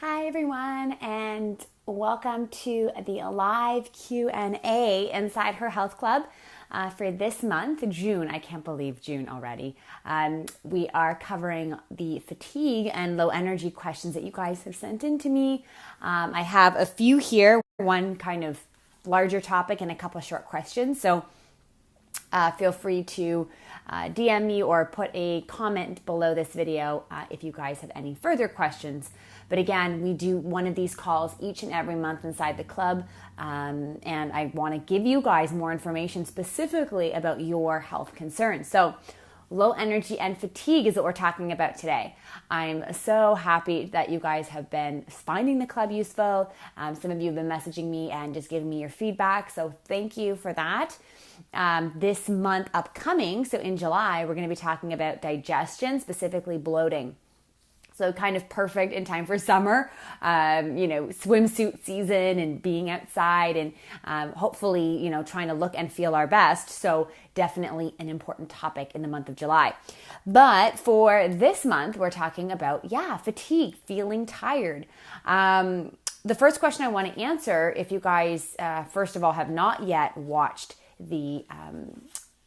Hi everyone, and welcome to the live Q&A inside her health club for this month, June. I can't believe June already. We are covering the fatigue and low energy questions that you guys have sent in to me. I have a few here, one kind of larger topic and a couple of short questions. So feel free to DM me or put a comment below this video if you guys have any further questions. But again, we do one of these calls each and every month inside the club, and I want to give you guys more information specifically about your health concerns. So low energy and fatigue is what we're talking about today. I'm so happy that you guys have been finding the club useful. Some of you have been messaging me and just giving me your feedback, so thank you for that. This month upcoming, so in July, we're going to be talking about digestion, specifically bloating. So kind of perfect in time for summer, swimsuit season and being outside and hopefully, trying to look and feel our best. So definitely an important topic in the month of July. But for this month, we're talking about, fatigue, feeling tired. The first question I want to answer, if you guys, first of all, have not yet watched the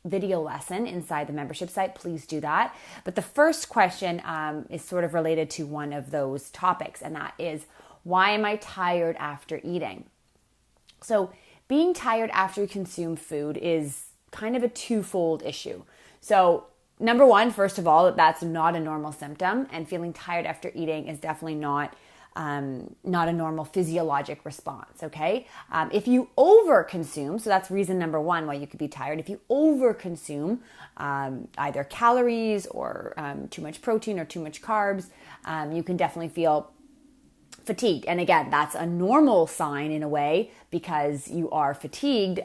video lesson inside the membership site, please do that. But the first question is sort of related to one of those topics, and that is, why am I tired after eating? So being tired after you consume food is kind of a twofold issue. So number one, first of all, that's not a normal symptom, and feeling tired after eating is definitely not a normal physiologic response, okay? If you overconsume, so that's reason number one why you could be tired. If you overconsume either calories or too much protein or too much carbs, you can definitely feel fatigued. And again, that's a normal sign in a way because you are fatigued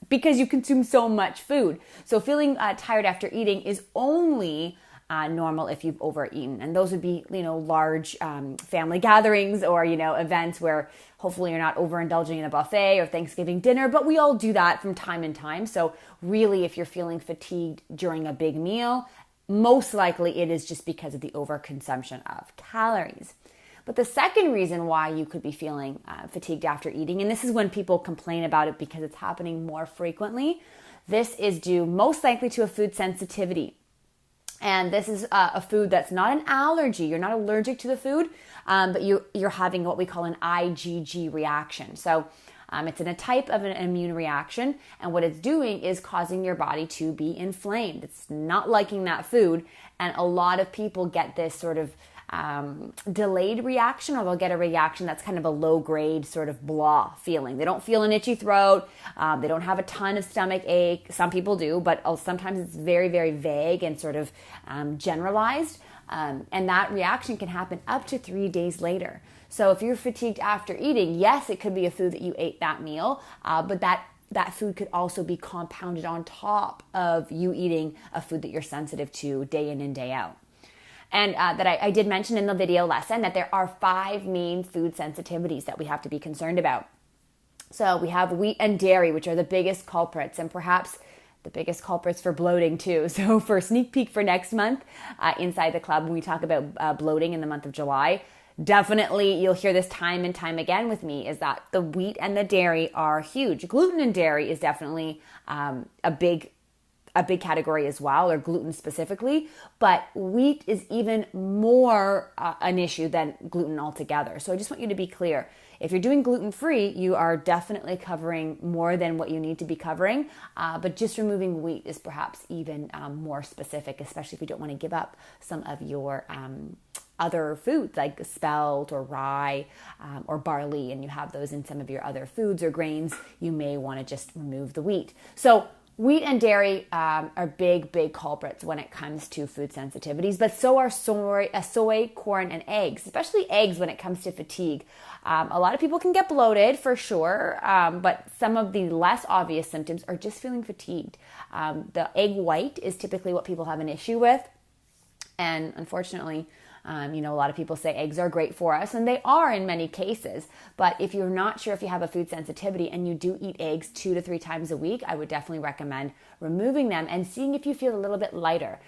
because you consume so much food. So feeling tired after eating is only normal if you've overeaten, and those would be large family gatherings or events where hopefully you're not overindulging in a buffet or Thanksgiving dinner, but we all do that from time to time. So really, if you're feeling fatigued during a big meal, most likely it is just because of the overconsumption of calories. But the second reason why you could be feeling fatigued after eating, and this is when people complain about it because it's happening more frequently, this is due most likely to a food sensitivity. And this is a food that's not an allergy. You're not allergic to the food, but you're having what we call an IgG reaction. So it's in a type of an immune reaction, and what it's doing is causing your body to be inflamed. It's not liking that food, and a lot of people get this sort of delayed reaction, or they'll get a reaction that's kind of a low grade sort of blah feeling. They don't feel an itchy throat. They don't have a ton of stomach ache. Some people do, but sometimes it's very, very vague and sort of generalized. And that reaction can happen up to 3 days later. So if you're fatigued after eating, yes, it could be a food that you ate that meal, but that food could also be compounded on top of you eating a food that you're sensitive to day in and day out. And that I did mention in the video lesson that there are 5 main food sensitivities that we have to be concerned about. So we have wheat and dairy, which are the biggest culprits, and perhaps the biggest culprits for bloating too. So for a sneak peek for next month inside the club, when we talk about bloating in the month of July, definitely you'll hear this time and time again with me, is that the wheat and the dairy are huge. Gluten and dairy is definitely a big category as well, or gluten specifically, but wheat is even more an issue than gluten altogether. So I just want you to be clear. If you're doing gluten-free, you are definitely covering more than what you need to be covering, but just removing wheat is perhaps even more specific, especially if you don't want to give up some of your other foods like spelt or rye or barley, and you have those in some of your other foods or grains, you may want to just remove the wheat. So wheat and dairy are big culprits when it comes to food sensitivities, but so are soy, corn, and eggs, especially eggs when it comes to fatigue. A lot of people can get bloated for sure, but some of the less obvious symptoms are just feeling fatigued. The egg white is typically what people have an issue with. And unfortunately, a lot of people say eggs are great for us, and they are in many cases. But if you're not sure if you have a food sensitivity and you do eat eggs 2 to 3 times a week, I would definitely recommend removing them and seeing if you feel a little bit lighter.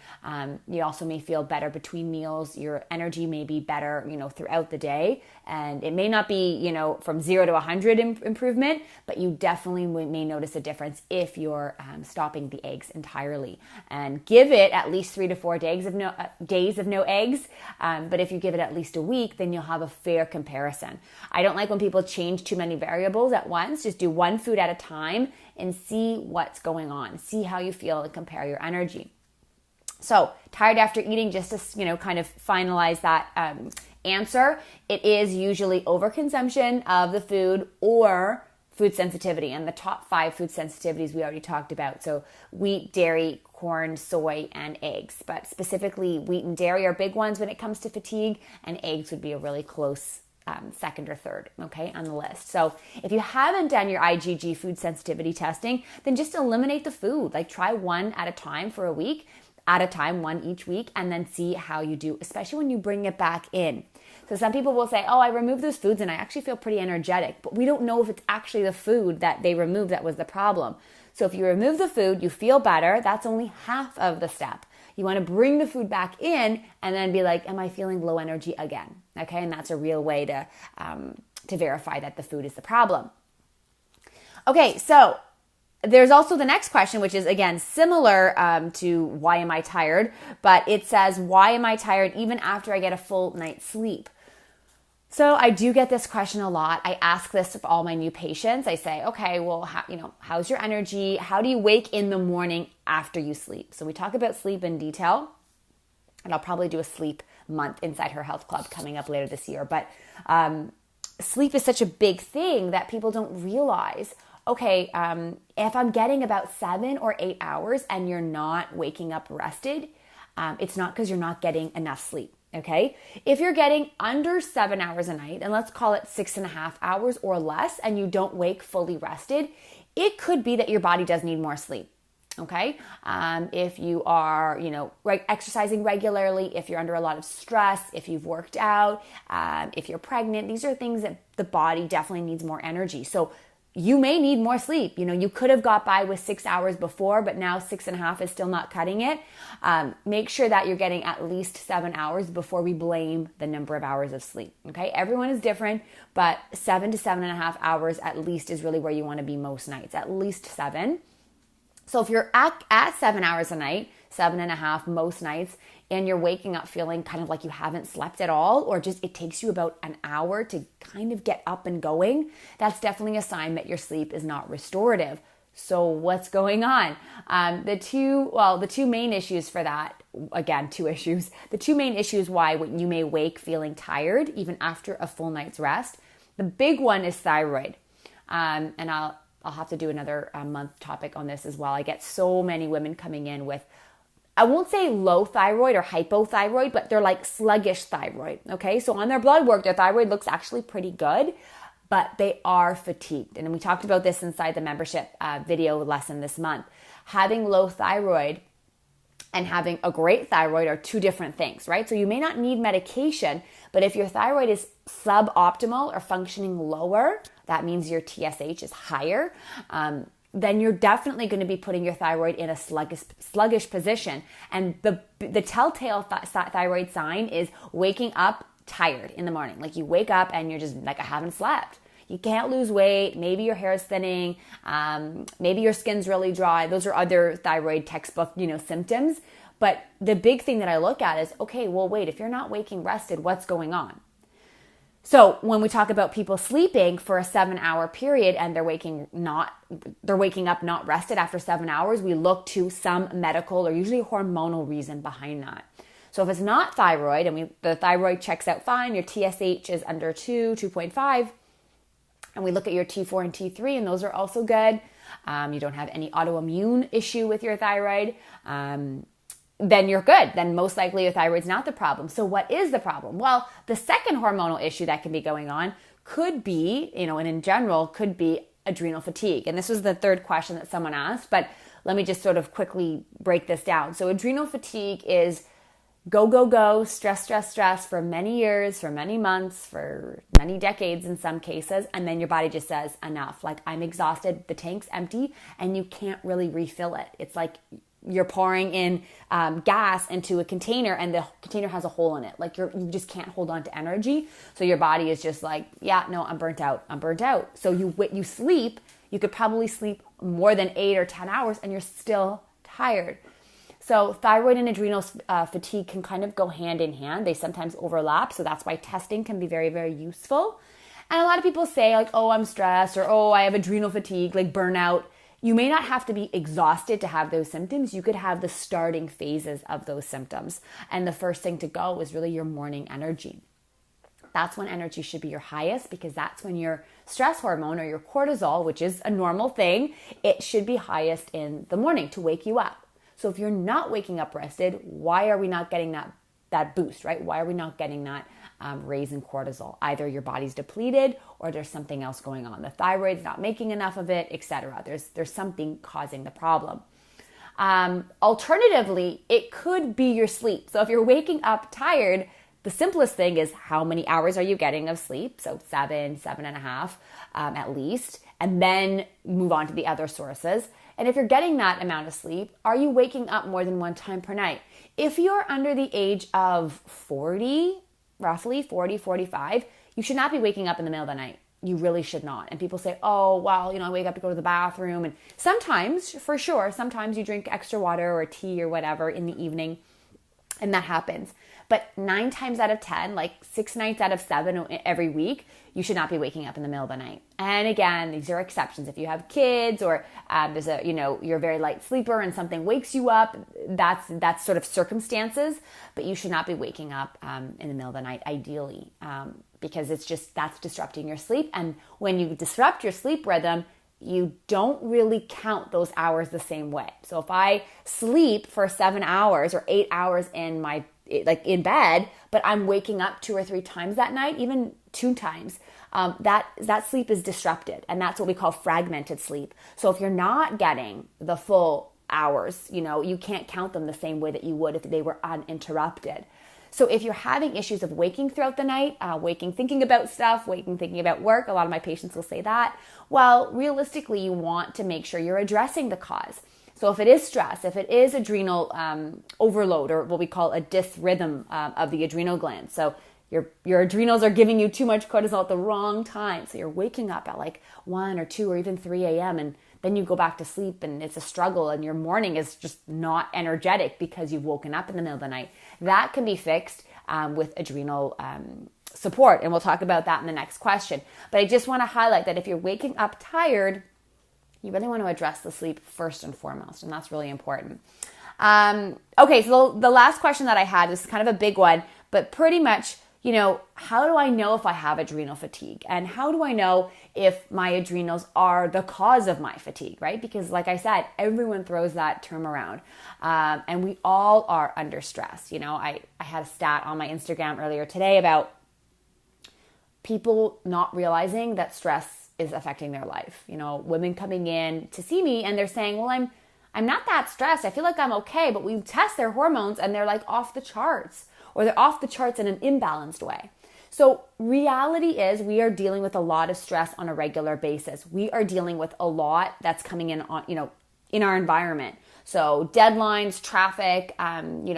You also may feel better between meals. Your energy may be better, throughout the day. And it may not be, from 0 to 100 improvement, but you definitely may notice a difference if you're stopping the eggs entirely. And give it at least 3 to 4 days of no eggs. But if you give it at least a week, then you'll have a fair comparison. I don't like when people change too many variables at once. Just do one food at a time and see what's going on. See how you feel and compare your energy. So, tired after eating, just to kind of finalize that answer, it is usually overconsumption of the food or food sensitivity. And the top 5 food sensitivities we already talked about. So wheat, dairy, corn, soy, and eggs. But specifically, wheat and dairy are big ones when it comes to fatigue, and eggs would be a really close second or third, okay, on the list. So if you haven't done your IgG food sensitivity testing, then just eliminate the food. Like try one at a time for a week, at a time, one each week, and then see how you do, especially when you bring it back in. So some people will say, oh, I removed those foods and I actually feel pretty energetic, but we don't know if it's actually the food that they removed that was the problem. So if you remove the food, you feel better. That's only half of the step. You want to bring the food back in and then be like, am I feeling low energy again? Okay, and that's a real way to verify that the food is the problem. Okay, so there's also the next question, which is, again, similar to why am I tired? But it says, why am I tired even after I get a full night's sleep? So I do get this question a lot. I ask this of all my new patients. I say, okay, well, how's your energy? How do you wake in the morning after you sleep? So we talk about sleep in detail, and I'll probably do a sleep month inside her health club coming up later this year. But sleep is such a big thing that people don't realize. Okay, if I'm getting about 7 or 8 hours and you're not waking up rested, it's not because you're not getting enough sleep. Okay, if you're getting under 7 hours a night, and let's call it 6.5 hours or less, and you don't wake fully rested, it could be that your body does need more sleep. Okay, if you are, exercising regularly, if you're under a lot of stress, if you've worked out, if you're pregnant, these are things that the body definitely needs more energy. So you may need more sleep. You could have got by with 6 hours before, but now 6.5 is still not cutting it. Make sure that you're getting at least 7 hours before we blame the number of hours of sleep. Okay, everyone is different, but 7 to 7.5 hours at least is really where you want to be most nights, at least 7. So if you're at 7 hours a night, 7.5 most nights, and you're waking up feeling kind of like you haven't slept at all, or just it takes you about an hour to kind of get up and going, that's definitely a sign that your sleep is not restorative. So what's going on? The two main issues for that, again, 2 issues. The 2 main issues why you may wake feeling tired even after a full night's rest. The big one is thyroid. And I'll have to do another month topic on this as well. I get so many women coming in with, I won't say low thyroid or hypothyroid, but they're like sluggish thyroid. Okay, so on their blood work, their thyroid looks actually pretty good, but they are fatigued. And we talked about this inside the membership video lesson this month. Having low thyroid and having a great thyroid are 2 different things, right? So you may not need medication, but if your thyroid is suboptimal or functioning lower, that means your TSH is higher. Then you're definitely going to be putting your thyroid in a sluggish position. And the telltale thyroid sign is waking up tired in the morning. Like you wake up and you're just like, I haven't slept. You can't lose weight. Maybe your hair is thinning. Maybe your skin's really dry. Those are other thyroid textbook, symptoms. But the big thing that I look at is, okay, well, wait, if you're not waking rested, what's going on? So when we talk about people sleeping for a 7-hour period and they're waking up not rested after 7 hours, we look to some medical or usually hormonal reason behind that. So if it's not thyroid and the thyroid checks out fine, your TSH is under 2.5, and we look at your T4 and T3 and those are also good. You don't have any autoimmune issue with your thyroid. Then you're good. Then most likely your thyroid's not the problem. So what is the problem? Well, the second hormonal issue that can be going on could be, and in general, could be adrenal fatigue. And this was the third question that someone asked, but let me just sort of quickly break this down. So adrenal fatigue is go, go, go, stress, stress, stress for many years, for many months, for many decades in some cases. And then your body just says, enough. Like, I'm exhausted, the tank's empty, and you can't really refill it. It's like you're pouring in gas into a container and the container has a hole in it. Like you just can't hold on to energy. So your body is just like, yeah, no, I'm burnt out. I'm burnt out. So you sleep, you could probably sleep more than 8 or 10 hours and you're still tired. So thyroid and adrenal fatigue can kind of go hand in hand. They sometimes overlap. So that's why testing can be very, very useful. And a lot of people say like, oh, I'm stressed, or oh, I have adrenal fatigue, like burnout. You may not have to be exhausted to have those symptoms. You could have the starting phases of those symptoms. And the first thing to go is really your morning energy. That's when energy should be your highest, because that's when your stress hormone or your cortisol, which is a normal thing, it should be highest in the morning to wake you up. So if you're not waking up rested, why are we not getting that boost, right? Why are we not getting that raise in cortisol? Either your body's depleted or there's something else going on. The thyroid's not making enough of it, etc. There's something causing the problem. Alternatively, it could be your sleep. So if you're waking up tired, the simplest thing is how many hours are you getting of sleep? So 7.5 at least, and then move on to the other sources. And if you're getting that amount of sleep, are you waking up more than one time per night? If you're under the age of 40, roughly 40, 45, you should not be waking up in the middle of the night. You really should not. And people say, oh, well, I wake up to go to the bathroom. And sometimes, for sure, sometimes you drink extra water or tea or whatever in the evening, and that happens. But 9 times out of 10, like 6 nights out of 7 every week, you should not be waking up in the middle of the night. And again, these are exceptions. If you have kids or you're a very light sleeper and something wakes you up, that's sort of circumstances. But you should not be waking up in the middle of the night, ideally, because that's disrupting your sleep. And when you disrupt your sleep rhythm, you don't really count those hours the same way. So if I sleep for 7 hours or 8 hours in bed, but I'm waking up 2 or 3 times that night, even 2 times, that sleep is disrupted. And that's what we call fragmented sleep. So if you're not getting the full hours, you can't count them the same way that you would if they were uninterrupted. So if you're having issues of waking throughout the night, waking thinking about stuff, waking thinking about work, a lot of my patients will say that, well, realistically, you want to make sure you're addressing the cause. So if it is stress, if it is adrenal overload, or what we call a dysrhythm of the adrenal glands, so your adrenals are giving you too much cortisol at the wrong time, so you're waking up at like 1 or 2 or even 3 a.m. and then you go back to sleep and it's a struggle and your morning is just not energetic because you've woken up in the middle of the night. That can be fixed with adrenal support, and we'll talk about that in the next question. But I just want to highlight that if you're waking up tired, you really want to address the sleep first and foremost, and that's really important. Okay, so the last question that I had is kind of a big one, but pretty much, how do I know if I have adrenal fatigue? And how do I know if my adrenals are the cause of my fatigue, right? Because like I said, everyone throws that term around, and we all are under stress. I had a stat on my Instagram earlier today about people not realizing that stress is affecting their life. Women coming in to see me and they're saying, well, I'm not that stressed. I feel like I'm okay, but we test their hormones and they're like off the charts, or they're off the charts in an imbalanced way. So reality is we are dealing with a lot of stress on a regular basis. We are dealing with a lot that's coming in on, in our environment. So deadlines, traffic,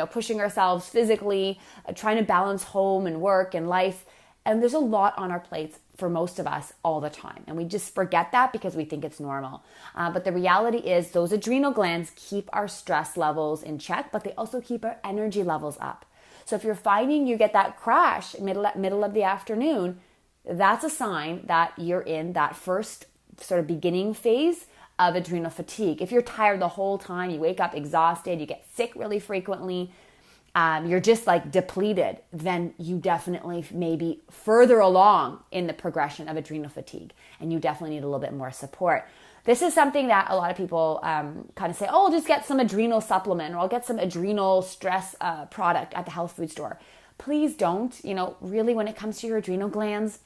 pushing ourselves physically, trying to balance home and work and life. And there's a lot on our plates for most of us all the time. And we just forget that because we think it's normal. But the reality is those adrenal glands keep our stress levels in check, but they also keep our energy levels up. So if you're finding you get that crash middle of the afternoon, that's a sign that you're in that first sort of beginning phase of adrenal fatigue. If you're tired the whole time, you wake up exhausted, you get sick really frequently, you're just like depleted, then you definitely may be further along in the progression of adrenal fatigue, and you definitely need a little bit more support. This is something that a lot of people kind of say, oh, I'll just get some adrenal supplement, or I'll get some adrenal stress product at the health food store. Please don't. Really, when it comes to your adrenal glands,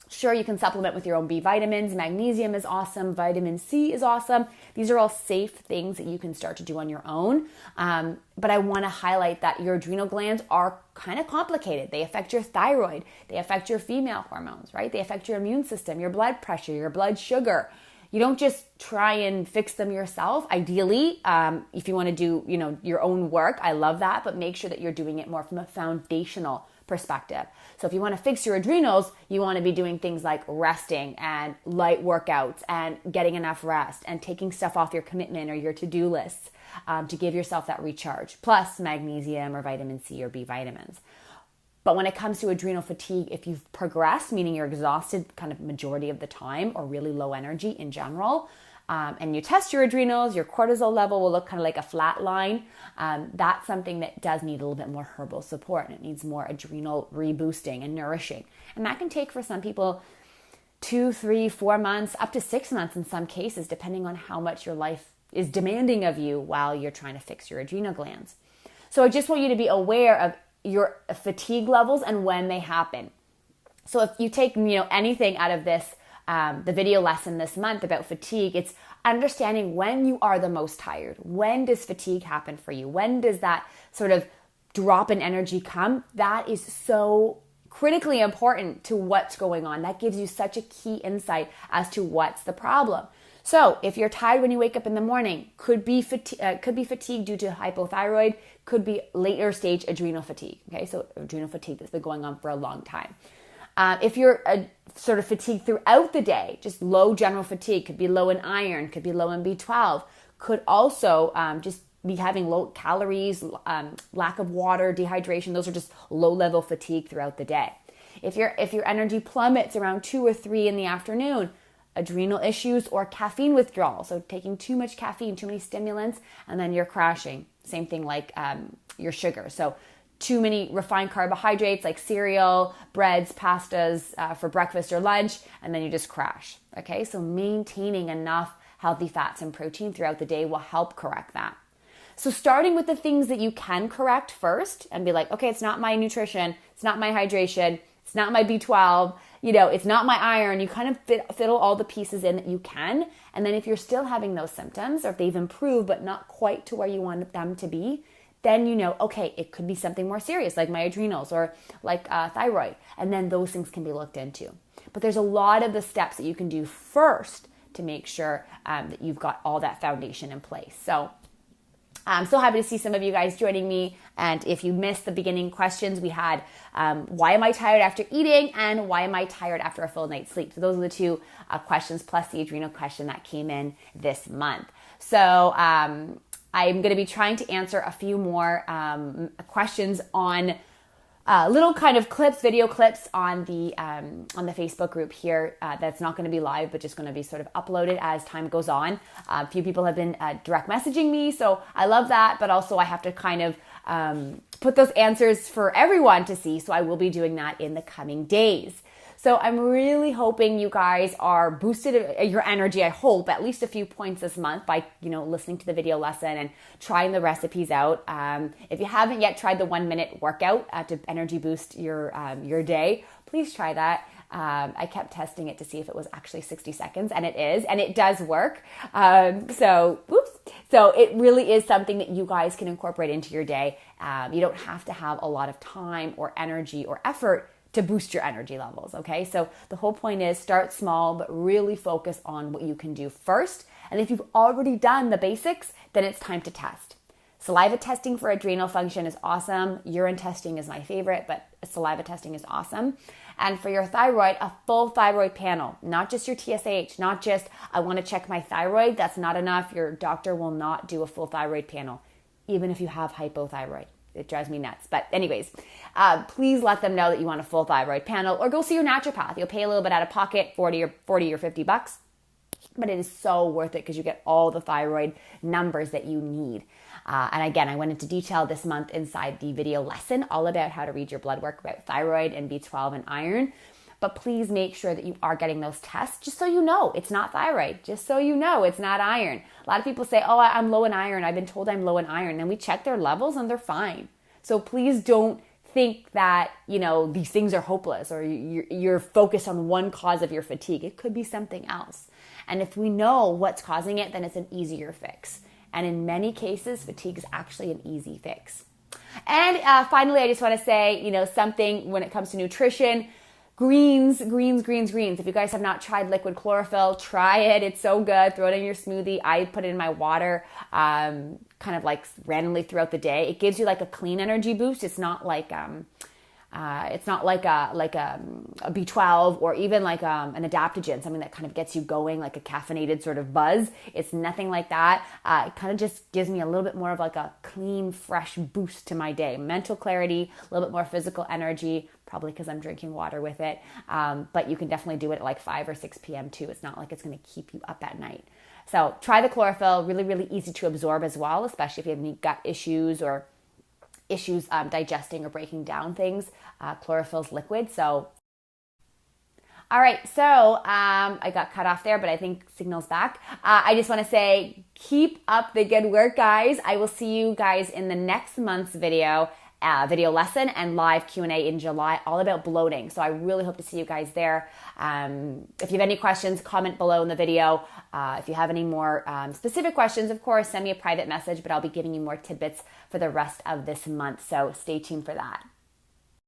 Sure, you can supplement with your own B vitamins. Magnesium is awesome. Vitamin C is awesome. These are all safe things that you can start to do on your own. But I want to highlight that your adrenal glands are kind of complicated. They affect your thyroid. They affect your female hormones, right? They affect your immune system, your blood pressure, your blood sugar. You don't just try and fix them yourself. Ideally, if you want to do, your own work, I love that, but make sure that you're doing it more from a foundational perspective. So if you want to fix your adrenals, you want to be doing things like resting and light workouts and getting enough rest and taking stuff off your commitment or your to-do lists to give yourself that recharge, plus magnesium or vitamin C or B vitamins. But when it comes to adrenal fatigue, if you've progressed, meaning you're exhausted kind of majority of the time or really low energy in general, and you test your adrenals, your cortisol level will look kind of like a flat line. That's something that does need a little bit more herbal support, and it needs more adrenal reboosting and nourishing. And that can take for some people 2, 3, 4 months, up to 6 months in some cases, depending on how much your life is demanding of you while you're trying to fix your adrenal glands. So I just want you to be aware of your fatigue levels and when they happen. So if you take, anything out of this, the video lesson this month about fatigue, it's understanding when you are the most tired. When does fatigue happen for you? When does that sort of drop in energy come? That is so critically important to what's going on. That gives you such a key insight as to what's the problem. So if you're tired when you wake up in the morning, could be fatigue due to hypothyroid, could be later stage adrenal fatigue. Okay, so adrenal fatigue that's been going on for a long time. If you're sort of fatigued throughout the day, just low general fatigue, could be low in iron, could be low in B12, could also just be having low calories, lack of water, dehydration. Those are just low level fatigue throughout the day. If your energy plummets around 2 or 3 in the afternoon, adrenal issues or caffeine withdrawal. So taking too much caffeine, too many stimulants, and then you're crashing. Same thing like your sugar. So too many refined carbohydrates like cereal, breads, pastas for breakfast or lunch, and then you just crash. Okay, so maintaining enough healthy fats and protein throughout the day will help correct that. So starting with the things that you can correct first and be like, okay, it's not my nutrition, it's not my hydration, it's not my B12, it's not my iron. You kind of fiddle all the pieces in that you can. And then if you're still having those symptoms or if they've improved but not quite to where you want them to be, then okay, it could be something more serious like my adrenals or like thyroid. And then those things can be looked into. But there's a lot of the steps that you can do first to make sure that you've got all that foundation in place. So I'm so happy to see some of you guys joining me. And if you missed the beginning questions, we had why am I tired after eating and why am I tired after a full night's sleep? So those are the two questions plus the adrenal question that came in this month. So I'm going to be trying to answer a few more questions on little kind of video clips on the Facebook group here. That's not going to be live, but just going to be sort of uploaded as time goes on. A few people have been direct messaging me, so I love that. But also, I have to kind of put those answers for everyone to see. So I will be doing that in the coming days. So I'm really hoping you guys are boosted your energy. I hope at least a few points this month by, listening to the video lesson and trying the recipes out. If you haven't yet tried the 1-minute workout to energy boost your day, please try that. I kept testing it to see if it was actually 60 seconds, and it is, and it does work. So it really is something that you guys can incorporate into your day. You don't have to have a lot of time or energy or effort to boost your energy levels, okay? So the whole point is start small, but really focus on what you can do first. And if you've already done the basics, then it's time to test. Saliva testing for adrenal function is awesome. Urine testing is my favorite, but saliva testing is awesome. And for your thyroid, a full thyroid panel, not just your TSH, not just, I want to check my thyroid. That's not enough. Your doctor will not do a full thyroid panel, even if you have hypothyroid. It drives me nuts. But anyways, please let them know that you want a full thyroid panel or go see your naturopath. You'll pay a little bit out of pocket, 40 or $50, but it is so worth it because you get all the thyroid numbers that you need. And again, I went into detail this month inside the video lesson all about how to read your blood work about thyroid and B12 and iron. But please make sure that you are getting those tests just so you know it's not thyroid, just so you know it's not iron. A lot of people say, oh, I'm low in iron. I've been told I'm low in iron. And we check their levels and they're fine. So please don't think that, these things are hopeless or you're focused on one cause of your fatigue. It could be something else. And if we know what's causing it, then it's an easier fix. And in many cases, fatigue is actually an easy fix. And finally, I just want to say, something when it comes to nutrition, greens. If you guys have not tried liquid chlorophyll, try it. It's so good. Throw it in your smoothie. I put it in my water, kind of like randomly throughout the day. It gives you like a clean energy boost. It's not like a B12 or even like an adaptogen, something that kind of gets you going, like a caffeinated sort of buzz. It's nothing like that. It kind of just gives me a little bit more of like a clean, fresh boost to my day. Mental clarity, a little bit more physical energy, probably because I'm drinking water with it. But you can definitely do it at like 5 or 6 p.m. too. It's not like it's going to keep you up at night. So try the chlorophyll. Really, really easy to absorb as well, especially if you have any gut issues or issues digesting or breaking down things. Chlorophyll's liquid. So, all right. So I got cut off there, but I think signal's back. I just want to say, keep up the good work, guys. I will see you guys in the next month's video lesson and live Q&A in July, all about bloating. So I really hope to see you guys there. If you have any questions, comment below in the video. If you have any more specific questions, of course, send me a private message, but I'll be giving you more tidbits for the rest of this month. So stay tuned for that.